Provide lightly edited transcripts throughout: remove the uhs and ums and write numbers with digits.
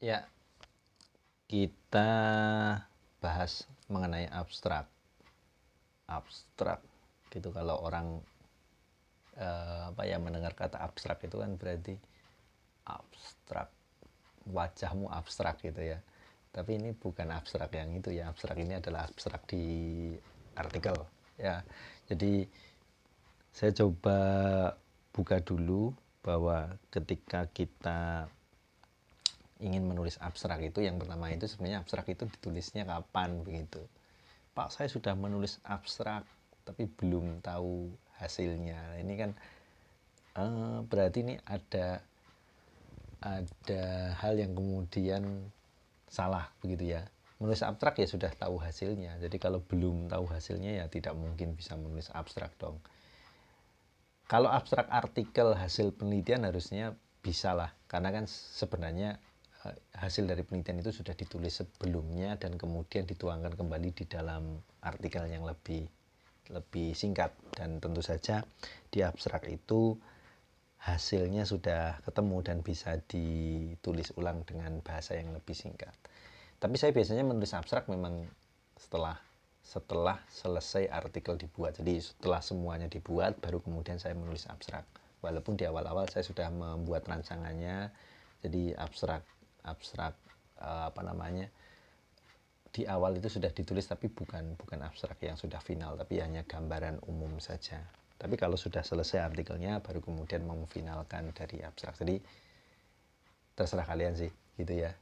Ya, kita bahas mengenai abstrak. Abstrak gitu, kalau orang mendengar kata abstrak itu kan berarti abstrak, wajahmu abstrak gitu ya. Tapi ini bukan abstrak yang itu ya. Abstrak ini adalah abstrak di artikel ya. Jadi saya coba buka dulu bahwa ketika kita ingin menulis abstrak itu, yang pertama itu sebenarnya abstrak itu ditulisnya kapan begitu. Pak, saya sudah menulis abstrak tapi belum tahu hasilnya. Ini kan berarti ini ada hal yang kemudian salah begitu ya. Menulis abstrak ya sudah tahu hasilnya. Jadi kalau belum tahu hasilnya ya tidak mungkin bisa menulis abstrak dong. Kalau abstrak artikel hasil penelitian harusnya bisa lah, karena kan sebenarnya hasil dari penelitian itu sudah ditulis sebelumnya dan kemudian dituangkan kembali di dalam artikel yang lebih singkat. Dan tentu saja di abstrak itu hasilnya sudah ketemu dan bisa ditulis ulang dengan bahasa yang lebih singkat. Tapi saya biasanya menulis abstrak memang setelah selesai artikel dibuat. Jadi setelah semuanya dibuat baru kemudian saya menulis abstrak. Walaupun di awal-awal saya sudah membuat rancangannya. Jadi abstrak di awal itu sudah ditulis, tapi bukan abstrak yang sudah final, tapi hanya gambaran umum saja. Tapi kalau sudah selesai artikelnya baru kemudian memfinalkan dari abstrak. Jadi terserah kalian sih gitu ya,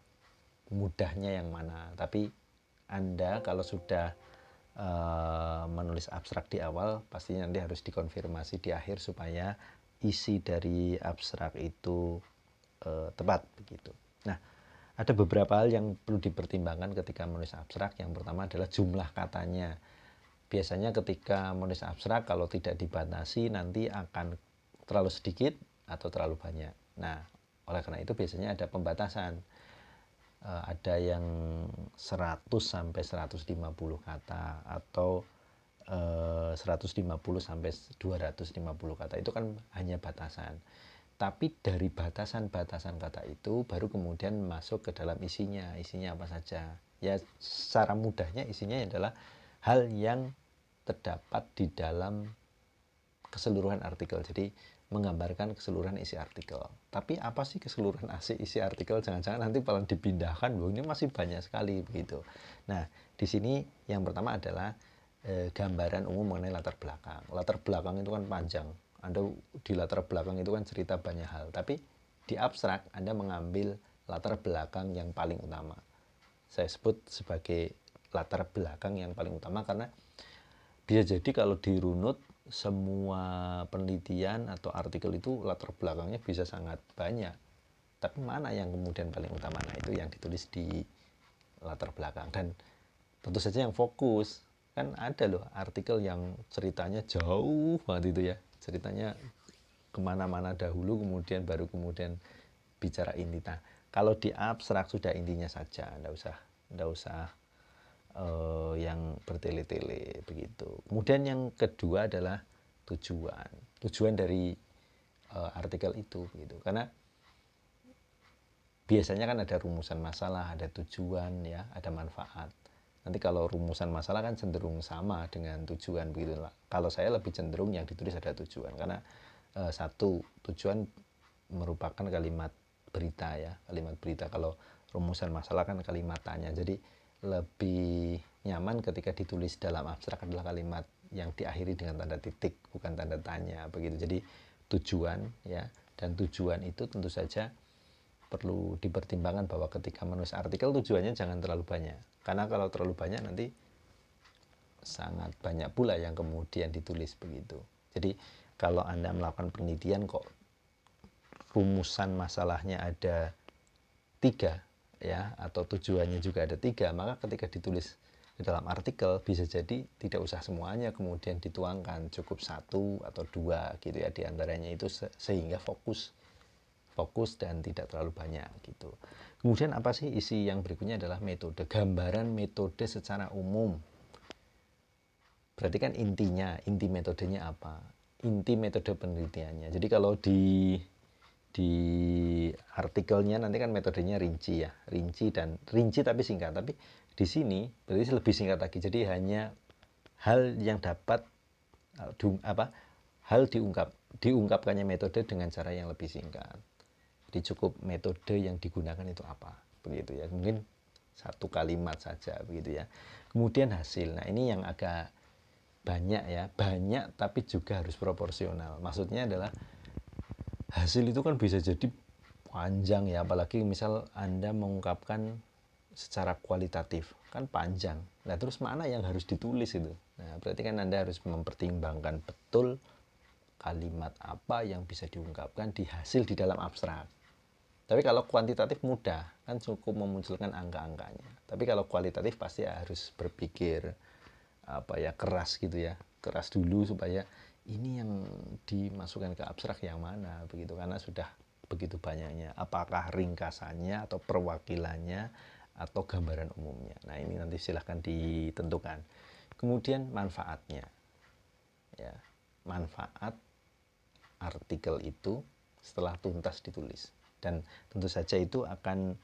mudahnya yang mana. Tapi Anda kalau sudah menulis abstrak di awal, pastinya nanti harus dikonfirmasi di akhir supaya isi dari abstrak itu tepat begitu. Nah, ada beberapa hal yang perlu dipertimbangkan ketika menulis abstrak. Yang pertama adalah jumlah katanya. Biasanya ketika menulis abstrak kalau tidak dibatasi nanti akan terlalu sedikit atau terlalu banyak. Nah, oleh karena itu biasanya ada pembatasan. Ada yang 100 sampai 150 kata atau 150 sampai 250 kata. Itu kan hanya batasan. Tapi dari batasan-batasan kata itu baru kemudian masuk ke dalam isinya. Isinya apa saja? Ya, secara mudahnya isinya adalah hal yang terdapat di dalam keseluruhan artikel. Jadi menggambarkan keseluruhan isi artikel. Tapi apa sih keseluruhan isi artikel? Jangan-jangan nanti malah dipindahkan, loh ini masih banyak sekali begitu. Nah, di sini yang pertama adalah gambaran umum mengenai latar belakang. Latar belakang itu kan panjang. Anda di latar belakang itu kan cerita banyak hal. Tapi di abstrak Anda mengambil latar belakang yang paling utama. Saya sebut sebagai latar belakang yang paling utama karena bisa jadi kalau dirunut semua penelitian atau artikel itu latar belakangnya bisa sangat banyak. Tapi mana yang kemudian paling utama? Nah, itu yang ditulis di latar belakang. Dan tentu saja yang fokus. Kan ada loh artikel yang ceritanya jauh banget itu ya. Ceritanya kemana-mana dahulu kemudian baru kemudian bicara inti. Nah, kalau di abstrak sudah intinya saja, nggak usah yang bertele-tele begitu. Kemudian yang kedua adalah tujuan dari artikel itu begitu. Karena biasanya kan ada rumusan masalah, ada tujuan ya, ada manfaat. Nanti kalau rumusan masalah kan cenderung sama dengan tujuan begitu lah. Kalau saya lebih cenderung yang ditulis ada tujuan karena satu, tujuan merupakan kalimat berita ya, kalimat berita. Kalau rumusan masalah kan kalimat tanya. Jadi lebih nyaman ketika ditulis dalam abstrak adalah kalimat yang diakhiri dengan tanda titik, bukan tanda tanya begitu. Jadi tujuan ya, dan tujuan itu tentu saja perlu dipertimbangkan bahwa ketika menulis artikel tujuannya jangan terlalu banyak. Karena kalau terlalu banyak nanti sangat banyak pula yang kemudian ditulis begitu. Jadi kalau Anda melakukan penelitian kok rumusan masalahnya ada 3 ya, atau tujuannya juga ada 3, maka ketika ditulis di dalam artikel bisa jadi tidak usah semuanya kemudian dituangkan, cukup 1 atau 2 gitu ya diantaranya itu, sehingga fokus dan tidak terlalu banyak gitu. Kemudian apa sih isi yang berikutnya adalah metode, gambaran metode secara umum. Berarti kan inti metodenya apa? Inti metode penelitiannya. Jadi kalau di di artikelnya nanti kan metodenya rinci ya, rinci tapi singkat. Tapi di sini berarti lebih singkat lagi. Jadi hanya hal yang dapat diungkapkannya metode dengan cara yang lebih singkat. Jadi cukup metode yang digunakan itu apa, begitu ya. Mungkin satu kalimat saja begitu ya. Kemudian hasil. Nah, ini yang agak banyak ya, banyak tapi juga harus proporsional. Maksudnya adalah hasil itu kan bisa jadi panjang ya, apalagi misal Anda mengungkapkan secara kualitatif kan panjang. Nah, terus mana yang harus ditulis itu? Nah, berarti kan Anda harus mempertimbangkan betul kalimat apa yang bisa diungkapkan di hasil di dalam abstrak. Tapi kalau kuantitatif mudah, kan cukup memunculkan angka-angkanya. Tapi kalau kualitatif pasti harus berpikir keras gitu ya, keras dulu supaya ini yang dimasukkan ke abstrak yang mana begitu, karena sudah begitu banyaknya, apakah ringkasannya atau perwakilannya atau gambaran umumnya. Nah, ini nanti silahkan ditentukan. Kemudian manfaatnya ya, manfaat artikel itu setelah tuntas ditulis, dan tentu saja itu akan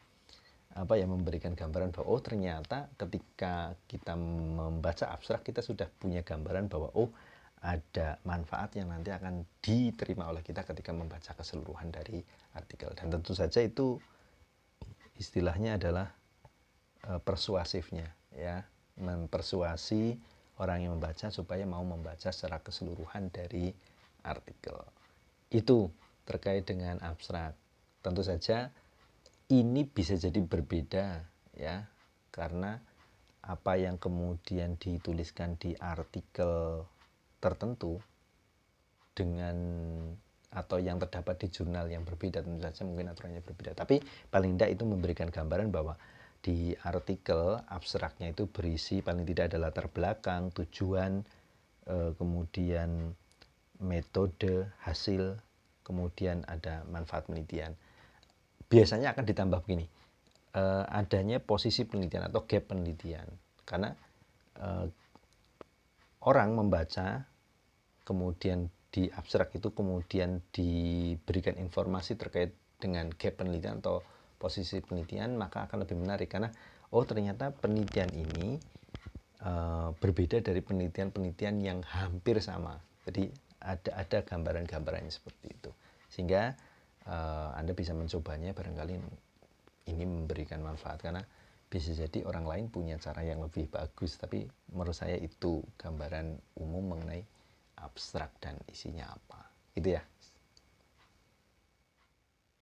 memberikan gambaran bahwa oh ternyata ketika kita membaca abstrak kita sudah punya gambaran bahwa oh ada manfaat yang nanti akan diterima oleh kita ketika membaca keseluruhan dari artikel. Dan tentu saja itu istilahnya adalah persuasifnya ya, mempersuasi orang yang membaca supaya mau membaca secara keseluruhan dari artikel. Itu terkait dengan abstrak. Tentu saja ini bisa jadi berbeda ya, karena apa yang kemudian dituliskan di artikel tertentu dengan atau yang terdapat di jurnal yang berbeda, tentu saja mungkin aturannya berbeda. Tapi paling tidak itu memberikan gambaran bahwa di artikel abstraknya itu berisi paling tidak ada latar belakang, tujuan, kemudian metode, hasil, kemudian ada manfaat penelitian. Biasanya akan ditambah begini, adanya posisi penelitian atau gap penelitian, karena orang membaca kemudian di abstrak itu kemudian diberikan informasi terkait dengan gap penelitian atau posisi penelitian, maka akan lebih menarik karena oh ternyata penelitian ini berbeda dari penelitian-penelitian yang hampir sama. Jadi ada gambaran-gambarannya seperti itu, sehingga Anda bisa mencobanya, barangkali ini memberikan manfaat karena bisa jadi orang lain punya cara yang lebih bagus, tapi menurut saya itu gambaran umum mengenai abstrak dan isinya apa, gitu ya.